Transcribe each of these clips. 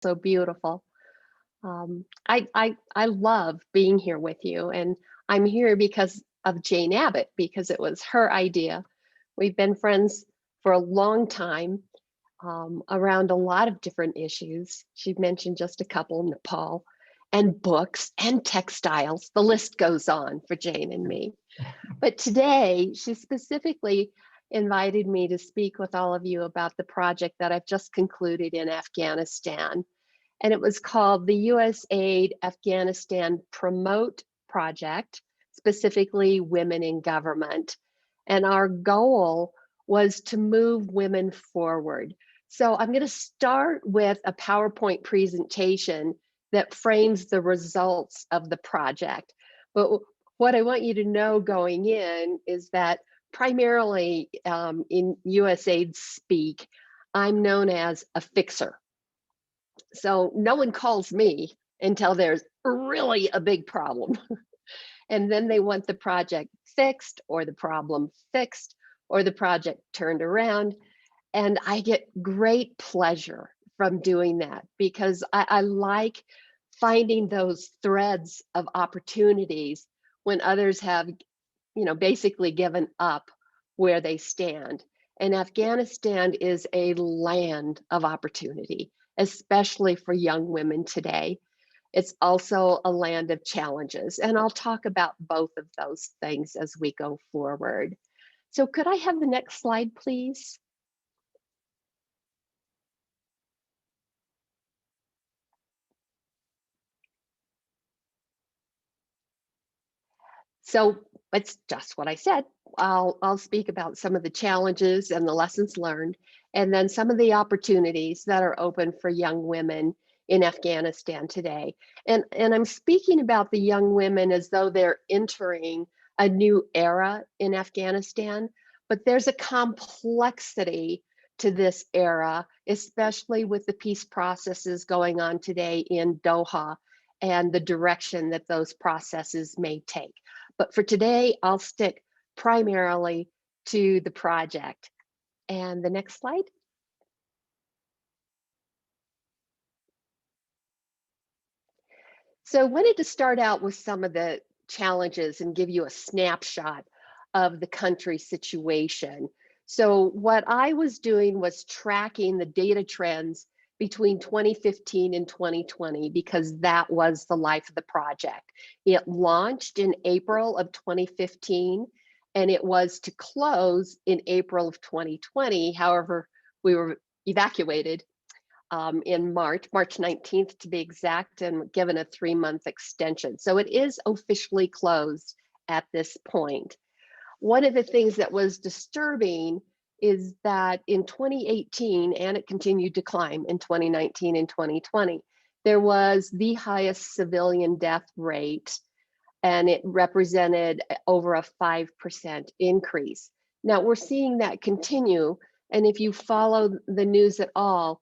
So beautiful. I love being here with you, and I'm here because of Jane Abbott, because it was her idea. We've been friends for a long time around a lot of different issues. She mentioned just a couple, Nepal, and books and textiles. The list goes on for Jane and me. But today, she specifically invited me to speak with all of you about the project that I've just concluded in Afghanistan. And it was called the USAID-Afghanistan Promote Project, specifically Women in Government. And our goal was to move women forward. So I'm going to start with a PowerPoint presentation that frames the results of the project. But what I want you to know going in is that primarily in USAID speak, I'm known as a fixer. So no one calls me until there's really a big problem. And then they want the project fixed or the problem fixed or the project turned around. And I get great pleasure from doing that because I like finding those threads of opportunities when others have, basically given up where they stand. And Afghanistan is a land of opportunity, especially for young women today. It's also a land of challenges, and I'll talk about both of those things as we go forward. So could I have the next slide, please? So it's just what I said. I'll speak about some of the challenges and the lessons learned, and then some of the opportunities that are open for young women in Afghanistan today. And I'm speaking about the young women as though they're entering a new era in Afghanistan, but there's a complexity to this era, especially with the peace processes going on today in Doha and the direction that those processes may take. But for today, I'll stick primarily to the project. And the next slide. So I wanted to start out with some of the challenges and give you a snapshot of the country situation. So what I was doing was tracking the data trends between 2015 and 2020 because that was the life of the project. It launched in April of 2015 and it was to close in April of 2020. However, we were evacuated in March 19th to be exact, and given a 3-month extension. So it is officially closed at this point. One of the things that was disturbing is that in 2018, and it continued to climb in 2019 and 2020, there was the highest civilian death rate, and it represented over a 5% increase. Now we're seeing that continue, and if you follow the news at all,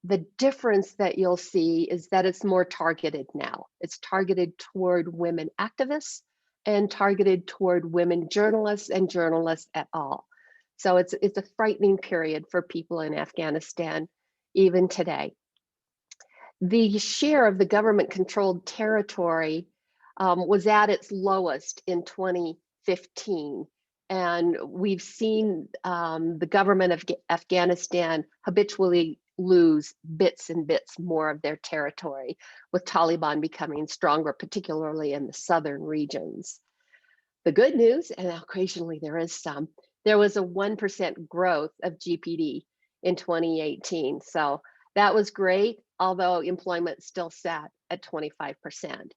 the difference that you'll see is that it's more targeted now. It's targeted toward women activists and targeted toward women journalists and journalists at all. So it's a frightening period for people in Afghanistan, even today. The share of the government-controlled territory was at its lowest in 2015. And we've seen the government of Afghanistan habitually lose bits and bits more of their territory, with Taliban becoming stronger, particularly in the southern regions. The good news, and occasionally there is some, there was a 1% growth of GPD in 2018. So that was great, although employment still sat at 25%.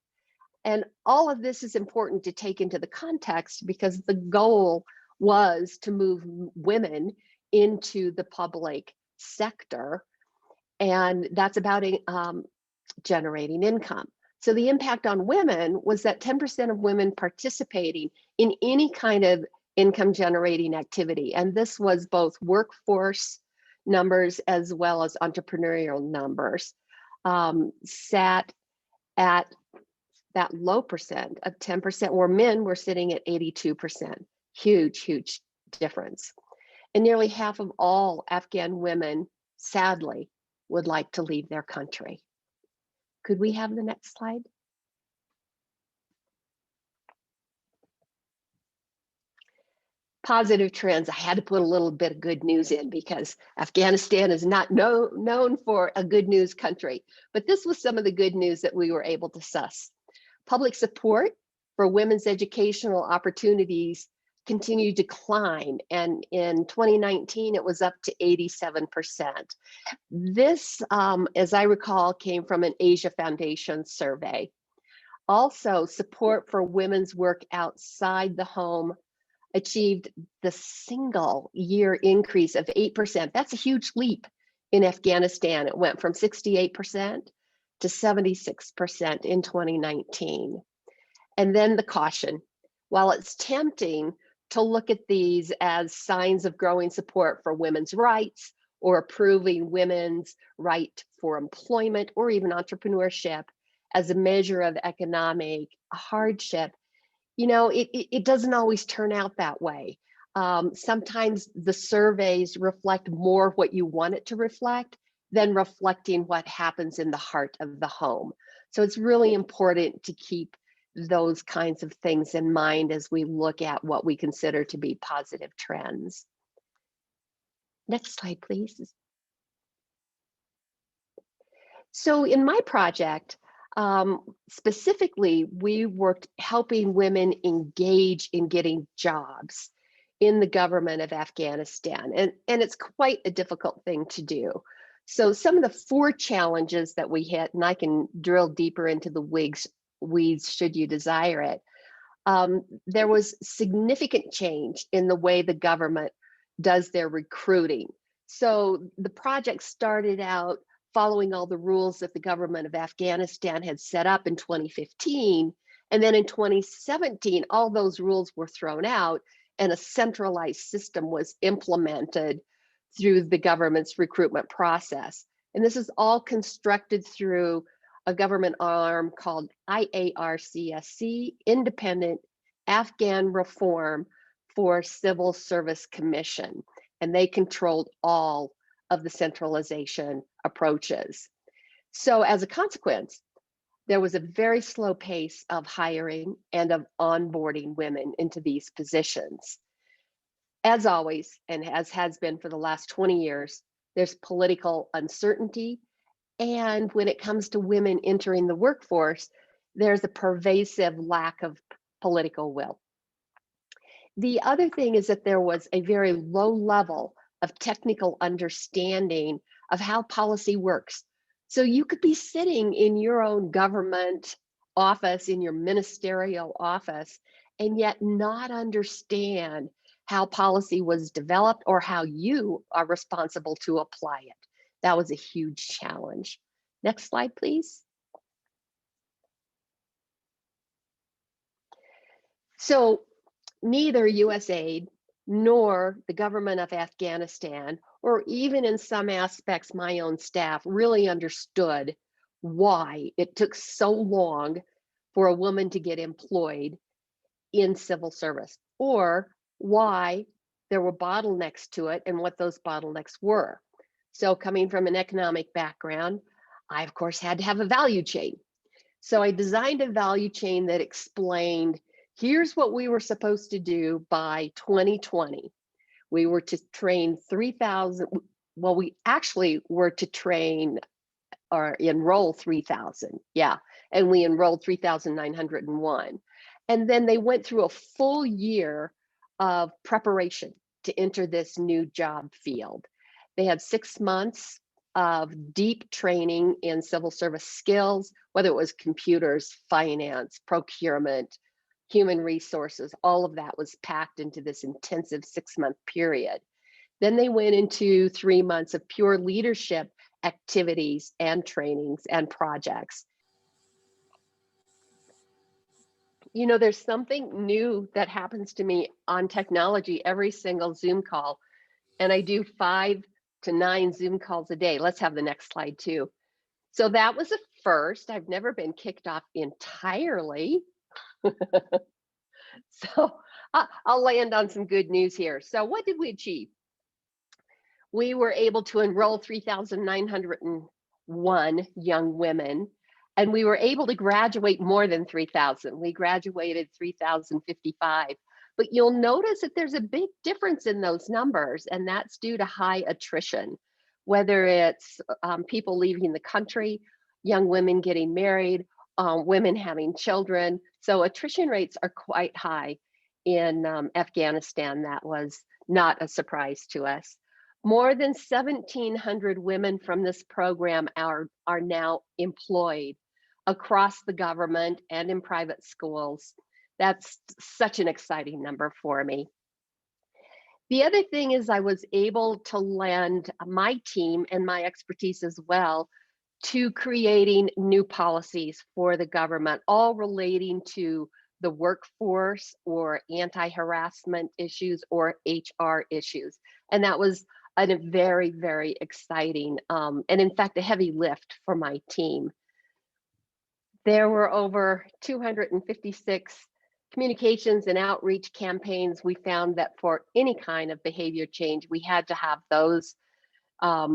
And all of this is important to take into the context because the goal was to move women into the public sector, and that's about generating income. So the impact on women was that 10% of women participating in any kind of income generating activity, and this was both workforce numbers as well as entrepreneurial numbers, sat at that low percent of 10%, where men were sitting at 82%. Huge difference. And nearly half of all Afghan women, sadly, would like to leave their country. Could we have the next slide? Positive trends. I had to put a little bit of good news in because Afghanistan is not known for a good news country. But this was some of the good news that we were able to suss. Public support for women's educational opportunities continued to climb, and in 2019 it was up to 87%. This, as I recall, came from an Asia Foundation survey. Also, support for women's work outside the home achieved the single year increase of 8%. That's a huge leap in Afghanistan. It went from 68% to 76% in 2019. And then the caution. While it's tempting to look at these as signs of growing support for women's rights or approving women's right for employment or even entrepreneurship as a measure of economic hardship, you know, it doesn't always turn out that way. Sometimes the surveys reflect more what you want it to reflect than reflecting what happens in the heart of the home. So it's really important to keep those kinds of things in mind as we look at what we consider to be positive trends. Next slide, please. So in my project, specifically, we worked helping women engage in getting jobs in the government of Afghanistan. And it's quite a difficult thing to do. So some of the 4 challenges that we hit, and I can drill deeper into the weeds should you desire it. There was significant change in the way the government does their recruiting. So the project started out following all the rules that the government of Afghanistan had set up in 2015. And then in 2017, all those rules were thrown out and a centralized system was implemented through the government's recruitment process. And this is all constructed through a government arm called IARCSC, Independent Afghan Reform for Civil Service Commission. And they controlled all of the centralization approaches. So as a consequence, there was a very slow pace of hiring and of onboarding women into these positions. As always, and as has been for the last 20 years, there's political uncertainty. And when it comes to women entering the workforce, there's a pervasive lack of political will. The other thing is that there was a very low level of technical understanding of how policy works. So you could be sitting in your own government office, in your ministerial office, and yet not understand how policy was developed or how you are responsible to apply it. That was a huge challenge. Next slide, please. So neither USAID nor the government of Afghanistan, or even in some aspects my own staff, really understood why it took so long for a woman to get employed in civil service, or why there were bottlenecks to it and what those bottlenecks were. So coming from an economic background, I of course had to have a value chain. So I designed a value chain that explained, here's what we were supposed to do by 2020. We were to train 3,000, well, we actually were to train or enroll 3,000, yeah, and we enrolled 3,901. And then they went through a full year of preparation to enter this new job field. They had 6 months of deep training in civil service skills, whether it was computers, finance, procurement, human resources, all of that was packed into this intensive 6-month period. Then they went into 3 months of pure leadership activities and trainings and projects. You know, there's something new that happens to me on technology every single Zoom call, and I do 5 to 9 Zoom calls a day. Let's have the next slide too. So that was a first. I've never been kicked off entirely. So I'll land on some good news here. So what did we achieve? we were able to enroll 3,901 young women, and we were able to graduate more than 3,000. We graduated 3,055. But you'll notice that there's a big difference in those numbers, and that's due to high attrition, whether it's people leaving the country, young women getting married, women having children. So attrition rates are quite high in Afghanistan. That was not a surprise to us. More than 1,700 women from this program are now employed across the government and in private schools. That's such an exciting number for me. The other thing is I was able to lend my team and my expertise as well to creating new policies for the government, all relating to the workforce or anti-harassment issues or HR issues. And that was a very, very exciting and in fact, a heavy lift for my team. There were over 256 communications and outreach campaigns. We found that for any kind of behavior change, we had to have those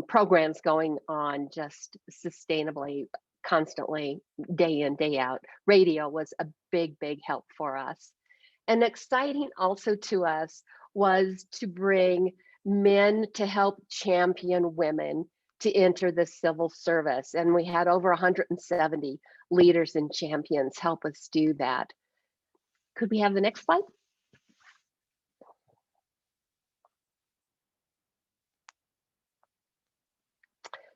programs going on just sustainably, constantly, day in, day out. Radio was a big, big help for us. And exciting also to us was to bring men to help champion women to enter the civil service. And we had over 170 leaders and champions help us do that. Could we have the next slide?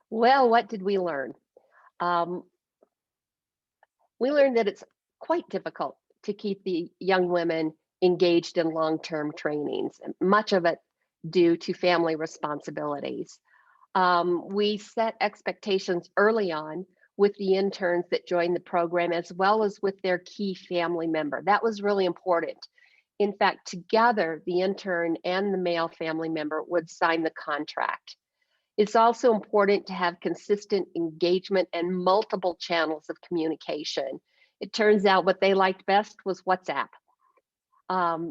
Well, what did we learn? We learned that it's quite difficult to keep the young women engaged in long-term trainings, much of it due to family responsibilities. We set expectations early on with the interns that joined the program, as well as with their key family member. That was really important. In fact, together, the intern and the male family member would sign the contract. It's also important to have consistent engagement and multiple channels of communication. It turns out what they liked best was WhatsApp.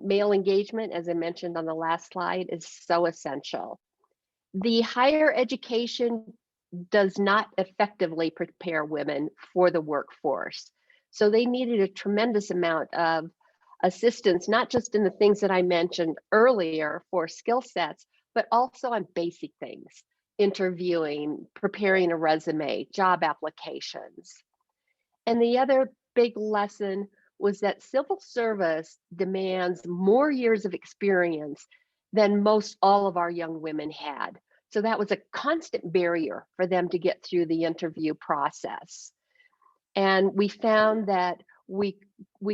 Male engagement, as I mentioned on the last slide, is so essential. The higher education does not effectively prepare women for the workforce. So they needed a tremendous amount of assistance, not just in the things that I mentioned earlier for skill sets, but also on basic things, interviewing, preparing a resume, job applications. And the other big lesson was that civil service demands more years of experience than most all of our young women had. So that was a constant barrier for them to get through the interview process. And we found that we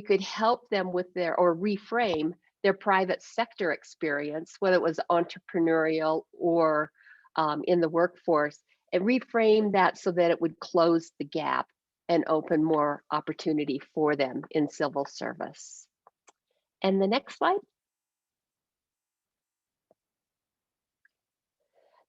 could help them with their, or reframe their private sector experience, whether it was entrepreneurial or in the workforce, and reframe that so that it would close the gap and open more opportunity for them in civil service. And the next slide.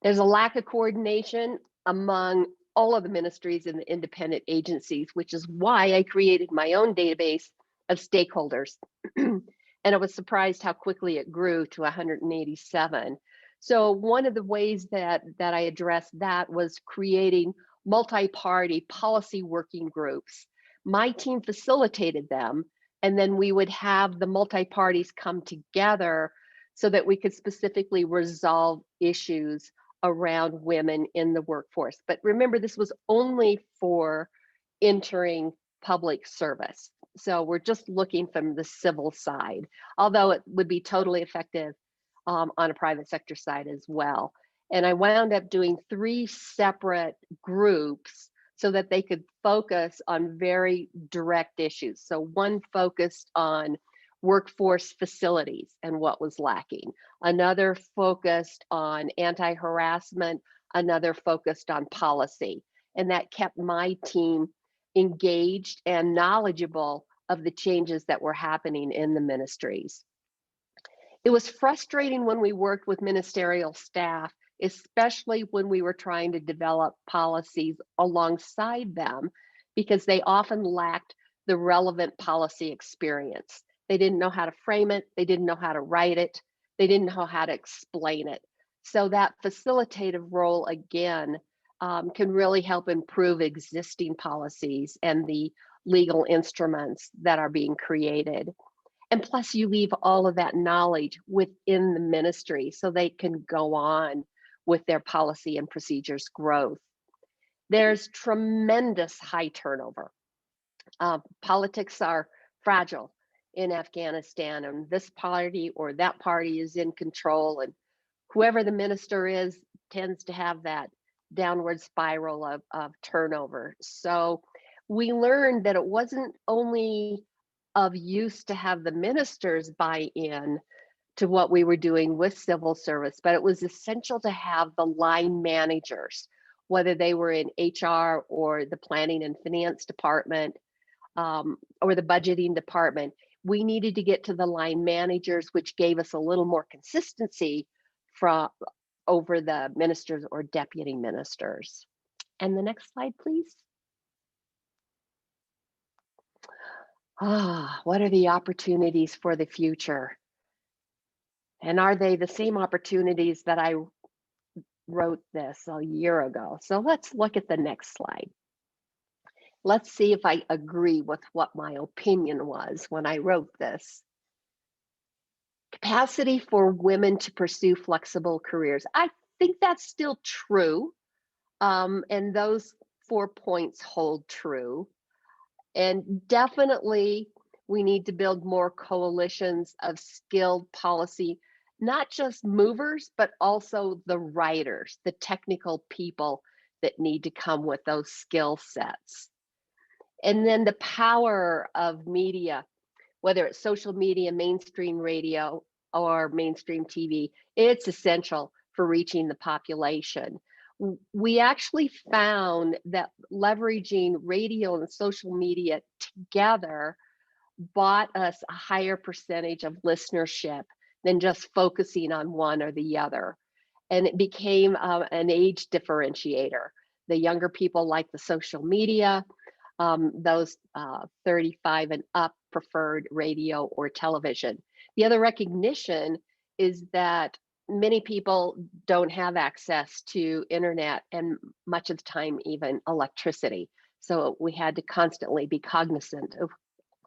There's a lack of coordination among all of the ministries and the independent agencies, which is why I created my own database of stakeholders. And I was surprised how quickly it grew to 187. So one of the ways that I addressed that was creating multi-party policy working groups. My team facilitated them, and then we would have the multi-parties come together so that we could specifically resolve issues around women in the workforce. But remember, this was only for entering public service. So we're just looking from the civil side, although it would be totally effective on a private sector side as well. And I wound up doing 3 separate groups so that they could focus on very direct issues. So one focused on workforce facilities and what was lacking, another focused on anti-harassment, another focused on policy. And that kept my team engaged and knowledgeable of the changes that were happening in the ministries. It was frustrating when we worked with ministerial staff, especially when we were trying to develop policies alongside them, because they often lacked the relevant policy experience. They didn't know how to frame it, they didn't know how to write it, they didn't know how to explain it. So that facilitative role, again, can really help improve existing policies and the legal instruments that are being created. And plus, you leave all of that knowledge within the ministry so they can go on with their policy and procedures growth. There's tremendous high turnover. Politics are fragile in Afghanistan, and this party or that party is in control, and whoever the minister is tends to have that downward spiral of turnover. So we learned that it wasn't only of use to have the ministers buy in to what we were doing with civil service, but it was essential to have the line managers, whether they were in HR or the planning and finance department, or the budgeting department. We needed to get to the line managers, which gave us a little more consistency from over the ministers or deputy ministers. And the next slide, please. What are the opportunities for the future? And are they the same opportunities that I wrote this a year ago? So let's look at the next slide. Let's see if I agree with what my opinion was when I wrote this. Capacity for women to pursue flexible careers. I think that's still true. And those 4 points hold true. And definitely, we need to build more coalitions of skilled policy, not just movers, but also the writers, the technical people that need to come with those skill sets. And then the power of media, whether it's social media, mainstream radio, or mainstream TV, it's essential for reaching the population. We actually found that leveraging radio and social media together bought us a higher percentage of listenership than just focusing on one or the other. And it became an age differentiator. The younger people like the social media, those 35 and up preferred radio or television. The other recognition is that many people don't have access to internet and much of the time even electricity. So we had to constantly be cognizant of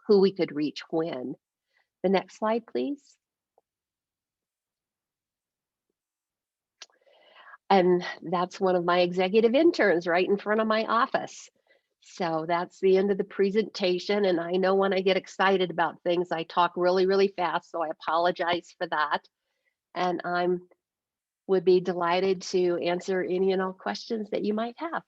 who we could reach when. The next slide, please. And that's one of my executive interns right in front of my office. So that's the end of the presentation. And I know when I get excited about things, I talk really, really fast. So I apologize for that. And would be delighted to answer any and all questions that you might have.